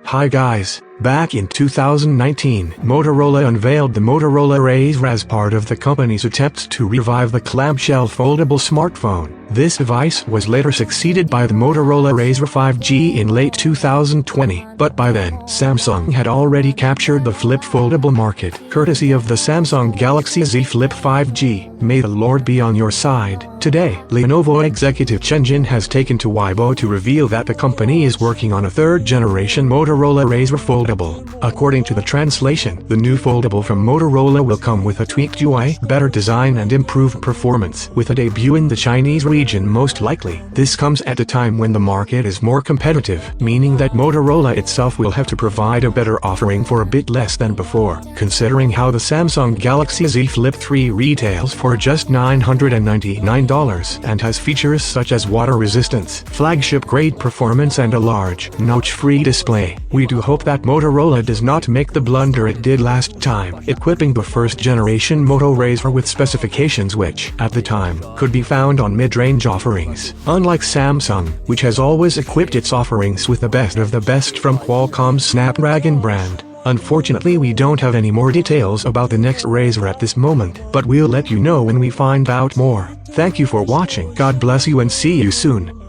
Hi guys, back in 2019, Motorola unveiled the Motorola Razr as part of the company's attempt to revive the clamshell foldable smartphone. This device was later succeeded by the Motorola Razr 5G in late 2020, but by then, Samsung had already captured the flip foldable market, courtesy of the Samsung Galaxy Z Flip 5G. May the Lord be on your side. Today, Lenovo executive Chen Jin has taken to Weibo to reveal that the company is working on a third-generation Motorola Razr foldable. According to the translation, the new foldable from Motorola will come with a tweaked UI, better design and improved performance, with a debut in the Chinese region most likely. This comes at a time when the market is more competitive, meaning that Motorola itself will have to provide a better offering for a bit less than before. Considering how the Samsung Galaxy Z Flip 3 retails for just $999 and has features such as water resistance, flagship-grade performance and a large, notch-free display, we do hope that Motorola does not make the blunder it did last time, equipping the first-generation Moto RAZR with specifications which, at the time, could be found on mid-range offerings. Unlike Samsung, which has always equipped its offerings with the best of the best from Qualcomm's Snapdragon brand. Unfortunately, we don't have any more details about the next RAZR at this moment, but we'll let you know when we find out more. Thank you for watching. God bless you and see you soon.